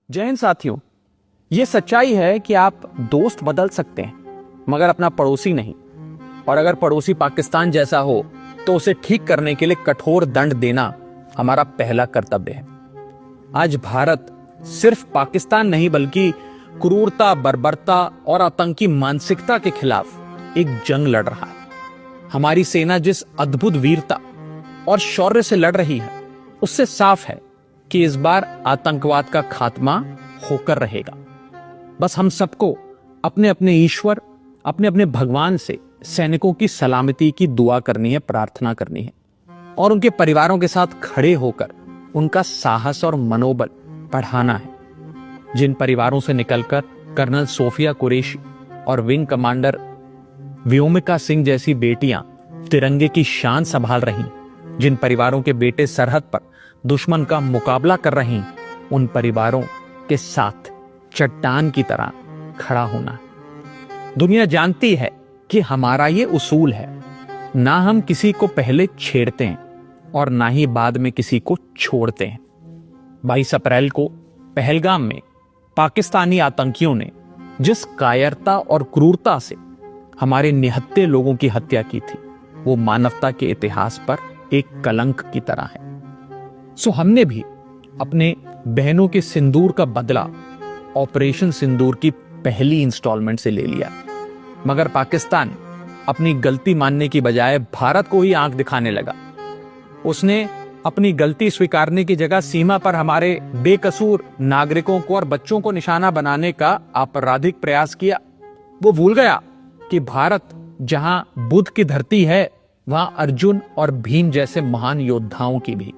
जय हिंद साथियों। ये सच्चाई है कि आप दोस्त बदल सकते हैं मगर अपना पड़ोसी नहीं। और अगर पड़ोसी पाकिस्तान जैसा हो तो उसे ठीक करने के लिए कठोर दंड देना हमारा पहला कर्तव्य है। आज भारत सिर्फ पाकिस्तान नहीं बल्कि क्रूरता, बर्बरता और आतंकी मानसिकता के खिलाफ एक जंग लड़ रहा है। हमारी सेना जिस अद्भुत वीरता और शौर्य से लड़ रही है उससे साफ है कि इस बार आतंकवाद का खात्मा होकर रहेगा। बस हम सबको अपने अपने ईश्वर, अपने अपने भगवान से सैनिकों की सलामती की दुआ करनी है, प्रार्थना करनी है और उनके परिवारों के साथ खड़े होकर उनका साहस और मनोबल बढ़ाना है। जिन परिवारों से निकलकर कर्नल सोफिया कुरैशी और विंग कमांडर व्योमिका सिंह जैसी बेटियां तिरंगे की शान संभाल रही, जिन परिवारों के बेटे सरहद पर दुश्मन का मुकाबला कर रही, उन परिवारों के साथ चट्टान की तरह खड़ा होना है। दुनिया जानती है कि हमारा ये उसूल है, ना हम किसी को पहले छेड़ते हैं और ना ही बाद में किसी को छोड़ते हैं। 22 अप्रैल को पहलगाम में पाकिस्तानी आतंकियों ने जिस कायरता और क्रूरता से हमारे निहत्थे लोगों की हत्या की थी वो मानवता के इतिहास पर एक कलंक की तरह है। सो हमने भी अपने बहनों के सिंदूर का बदला ऑपरेशन सिंदूर की पहली इंस्टॉलमेंट से ले लिया। मगर पाकिस्तान अपनी गलती मानने की बजाय भारत को ही आंख दिखाने लगा। उसने अपनी गलती स्वीकारने की जगह सीमा पर हमारे बेकसूर नागरिकों को और बच्चों को निशाना बनाने का आपराधिक प्रयास किया। वो भूल गया कि भारत जहां बुद्ध की धरती है वहां अर्जुन और भीम जैसे महान योद्धाओं की भी।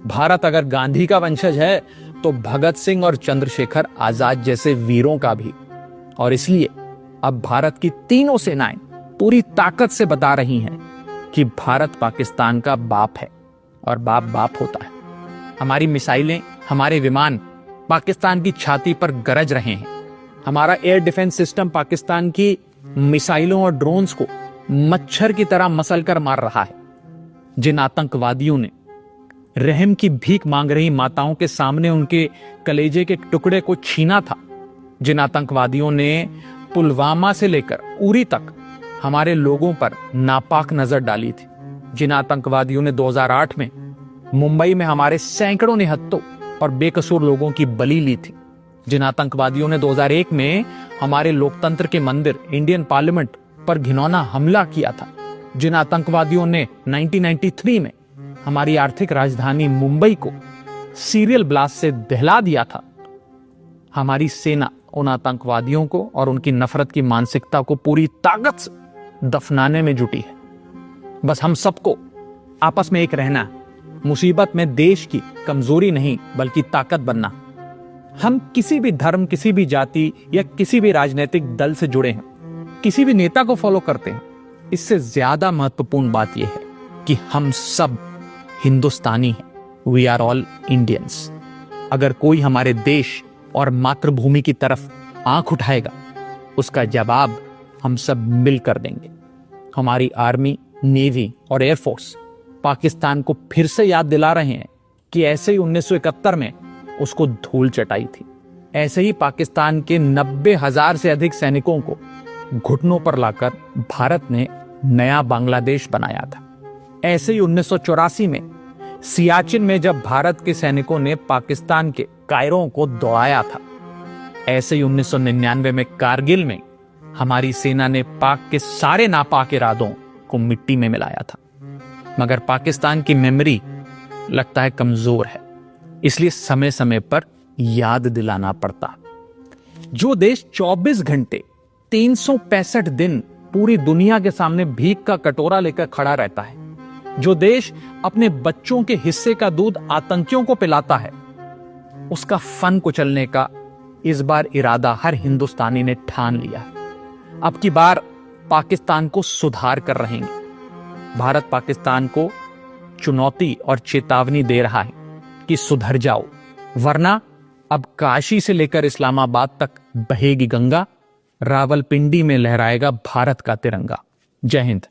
भारत अगर गांधी का वंशज है तो भगत सिंह और चंद्रशेखर आजाद जैसे वीरों का भी। और इसलिए अब भारत की तीनों सेनाएं पूरी ताकत से बता रही हैं कि भारत पाकिस्तान का बाप है और बाप बाप होता है। हमारी मिसाइलें, हमारे विमान पाकिस्तान की छाती पर गरज रहे हैं। हमारा एयर डिफेंस सिस्टम पाकिस्तान की मिसाइलों और ड्रोन्स को मच्छर की तरह मसलकर मार रहा है। जिन आतंकवादियों ने रहम की भीख मांग रही माताओं के सामने उनके कलेजे के टुकड़े को छीना था, जिन आतंकवादियों ने पुलवामा से लेकर उरी तक हमारे लोगों पर नापाक नजर डाली थी, जिन आतंकवादियों ने 2008 में मुंबई में हमारे सैकड़ों निहत्थों और बेकसूर लोगों की बलि ली थी, जिन आतंकवादियों ने 2001 में हमारे लोकतंत्र के मंदिर इंडियन पार्लियामेंट पर घिनौना हमला किया था, जिन आतंकवादियों ने 1993 में हमारी आर्थिक राजधानी मुंबई को सीरियल ब्लास्ट से दहला दिया था, हमारी सेना उन आतंकवादियों को और उनकी नफरत की मानसिकता को पूरी ताकत से दफनाने में जुटी है। बस हम सबको आपस में एक रहना, मुसीबत में देश की कमजोरी नहीं बल्कि ताकत बनना। हम किसी भी धर्म, किसी भी जाति या किसी भी राजनीतिक दल से जुड़े हैं, किसी भी नेता को फॉलो करते हैं, इससे ज्यादा महत्वपूर्ण बात यह है कि हम सब हिंदुस्तानी हैं। We are all Indians. अगर कोई हमारे देश और मातृभूमि की तरफ आंख उठाएगा उसका जवाब हम सब मिलकर देंगे। हमारी आर्मी, नेवी और एयरफोर्स पाकिस्तान को फिर से याद दिला रहे हैं कि ऐसे ही 1971 में उसको धूल चटाई थी, ऐसे ही पाकिस्तान के 90,000 से अधिक सैनिकों को घुटनों पर लाकर भारत ने नया बांग्लादेश बनाया था। ऐसे ही 1984 में सियाचिन में जब भारत के सैनिकों ने पाकिस्तान के कायरों को दौड़ाया था, ऐसे ही 1999 में कारगिल में हमारी सेना ने पाक के सारे नापाक इरादों को मिट्टी में मिलाया था। मगर पाकिस्तान की मेमोरी लगता है कमजोर है, इसलिए समय समय पर याद दिलाना पड़ता। जो देश 24 घंटे 365 दिन पूरी दुनिया के सामने भीख का कटोरा लेकर खड़ा रहता है, जो देश अपने बच्चों के हिस्से का दूध आतंकियों को पिलाता है, उसका फन कुचलने का इस बार इरादा हर हिंदुस्तानी ने ठान लिया है। अब की बार पाकिस्तान को सुधार कर रहेंगे। भारत पाकिस्तान को चुनौती और चेतावनी दे रहा है कि सुधर जाओ, वरना अब काशी से लेकर इस्लामाबाद तक बहेगी गंगा, रावलपिंडी में लहराएगा भारत का तिरंगा। जय हिंद।